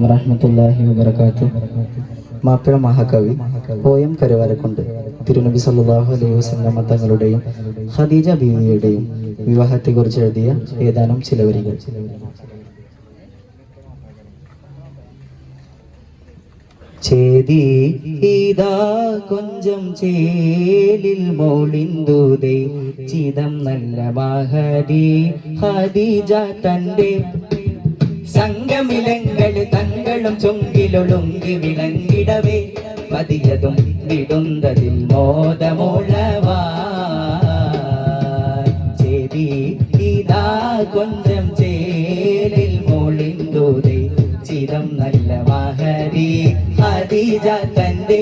വറഹ്മത്തുള്ളാഹി വബറകാതുഹു. മാപ്പിള മഹാകവി പോയം കരുവാരക്കുണ്ട് തിരുനബി സല്ലല്ലാഹു അലൈഹി വസല്ലമ തങ്ങളുടെയും ഖദീജ ബീവിയുടെയും വിവാഹത്തെക്കുറിച്ച് എഴുതിയ ഏതാനും ചില വരികൾ. ചേതി ഇതാ കൊഞ്ചം ചേലിൽ മോളിന്ദുദേ ചിദം നല്ല മഹദി ഖദീജ തന്റെ സംഗമിലങ്ങൾ തങ്ങളും ചൊങ്കിലൊളുങ്കി വിളങ്ങിടവേ പതിയതും വിടുന്നതിൽ മോദമുളവായി. ചേതി ഇതാ കൊഞ്ചം ചേലിൽ മോളിന്ദുദേ ചിദം നല്ല മഹദി ഖദീജ തന്റെ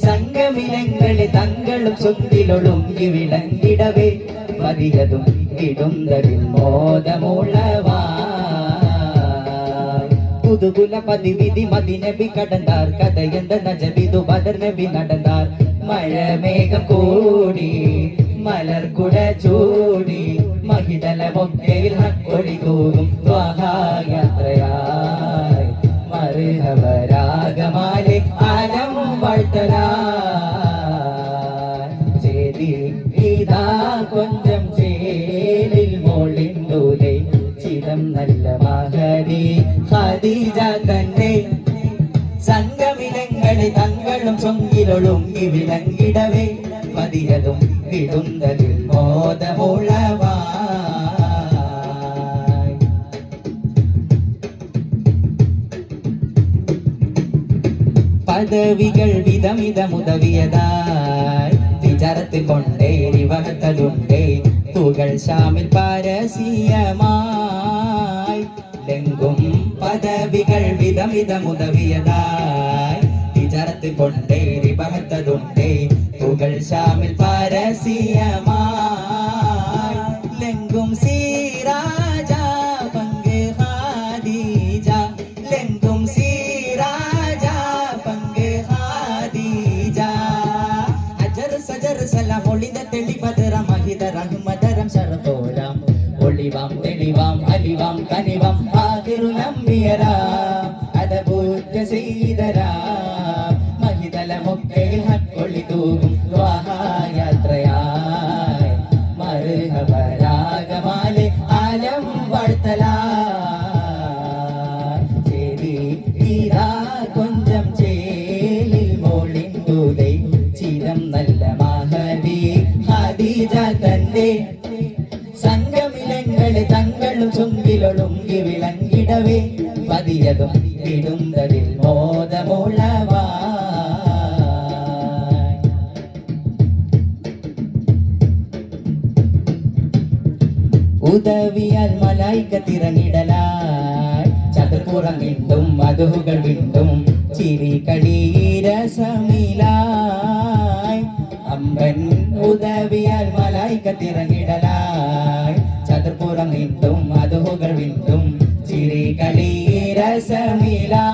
സംഗമിലങ്ങൾ തങ്ങളും ചൊങ്കിലൊളുങ്കി വിളങ്ങിടവേ പതിയതും വിടുന്നതിൽ മോദമുളവായി. പുതുകുല പതിവിധി മദിനബി കടந்தாർ കഥയെന്ത നജബിതു ബദർ നബി നടந்தாർ. മഴമേഘം കൂടി മലർകുട ചൂടി മഹിതല മൊക്കയിൽ ഹക്കൊടി തൂകും യാത്രയായി മർഹബരാഗമാലെ ആലം വാഴ്ത്തലായി. ചേരി ഇതാ കൊഞ്ചം ചേലിൽ മോളിന്ദുദേ ചിദം നല്ല മഹദി ഖദീജ തന്റെ സംഗമിലങ്ങൾ തങ്ങളും ചൊങ്കിലൊളുങ്കി വിളങ്ങിടവേ പതിയതും വിടുന്നതിൽ മോദമുളവായി. പദവികൾ വിധമിതമുദവിയതായി വിചാരത്ത് കൊണ്ടേരി വഹത്തതുണ്ടേ തുകൾ ശാമിൽ പാരസീയമായി ലെങ്കും പദവികൾ വിധമിതമുദവിയതായി വിചാരത്ത് കൊണ്ടേരി വഹത്തതുണ്ടേ തുകൾ ശാമിൽ പാരസീയമായി ലെങ്കും സീരാജ പങ്ക് ഖദീജ ലെങ്കും സീരാജ പങ്ക് ഖദീജ അജർ സജർ സലാം ഒളിത തെളിപതര മഹിത റഹ്മതരം ശരഫോലാം ഒളിവാം തെളിവാം അലിവാം കനിവാം ആഖിറു നമ്പിയരാം അദബൂറ്റ സീദരാം മഹിതല മൊക്കയിൽ ഹക്കൊളി തൂകും യാത്രയായി മർഹബരാഗമാലെ ആലം വാഴ്ത്തലായി. ചേരി ഇതാ കൊഞ്ചം ചേലിൽ മോളിന്ദുദേ ചിദം നല്ല മഹദി ഖദീജ തന്റെ സംഗമിലങ്ങൾ തങ്ങളും ചൊങ്കിലൊളുങ്കി വിളങ്ങിടവേ പതിയതും വിടുന്നതിൽ മോദമുളവായി. ഉദവിയാൽ മലായികത്തിറങ്ങിടലായി ചതുർപ്പുറം വീണ്ടും മധുകൾ വീണ്ടും ചിരി കളീരസമിലായി. അമ്പൻ ഉദവിയാൽ മലായികത്തിറങ്ങിടലായി ചതുർപ്പുറം വീണ്ടും മധുകൾ വീണ്ടും ചിരി കളീരസമിലായി.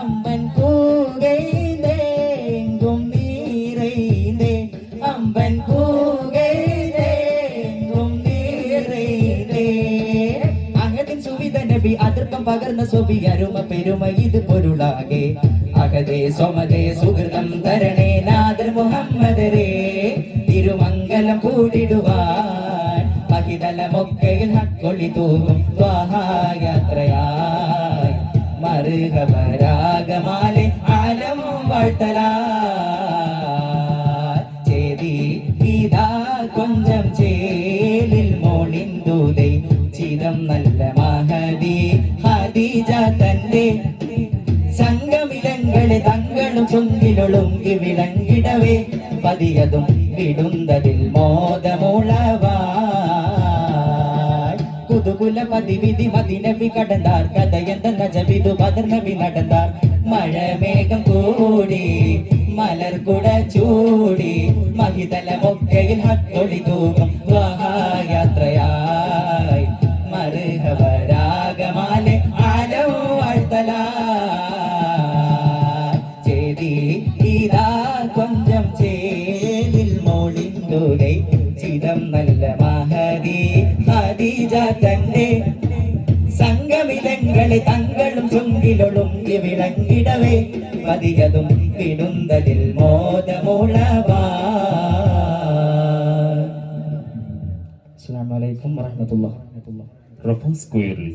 അമ്പൻ കൂകൈന്തെങ്കും നീറൈന്ദേ അമ്പൻ കൂകൈന്തെങ്കും നീറൈന്ദേ അഹദിൻ സുവിധ നബി അതിർക്കം പകർന്ന സൊബി അരുമ പെരുമ ഇത് പൊരുളാകെ അഹദേ സ്വമദേ സുഹൃതം തരണേ നാദർ മുഹമ്മദരേ തിരുമംഗലം കൂടിടുവാൻ മഹിതല മൊക്കയിൽ ഹക്കൊളി തൂകും യാത്രയായി മർഹബരാഗമാലെ ആലം വാഴ്ത്തലായി. ചേരി ഇതാ കൊഞ്ചം ചേലിൽ മോളിന്ദുദേ ചിദം നല്ല മഹദി ഖദീജ തന്റെ സംഗമിലങ്ങൾ തങ്ങളും ചൊങ്കിലൊളുങ്കി വിളങ്ങിടവേ പതിയതും വിടുന്നതിൽ മോദമുളവായി. കുതുകുല പതിവിധി മദിനബി കടந்தாർ കഥയെന്ത നജബിതു ബദർ നബി നടந்தாർ. മഴമേഘം കൂടി മലർകുട ചൂടി മഹിതല മൊക്കയിൽ ഹക്കൊളി തൂകും യാത്രയായി മർഹബരാഗമാലെ ആലം വാഴ്ത്തലായി. ചേരി ഇതാ കൊഞ്ചം ചേലിൽ മോളിന്ദുദേ ചിദം നല്ല മഹദി ഖദീജ തന്റെ സംഗമിലങ്ങൾ തങ്ങളെ തങ്ങളും ചുണ്ടിലൊളുങ്കി വിളങ്ങിടവേ പതിയതും വിടുന്തലിൽ മോദമുളവാ. അസ്സലാമു അലൈക്കും വറഹ്മത്തുള്ളാഹി. റഫ സ്ക്വയറിൽ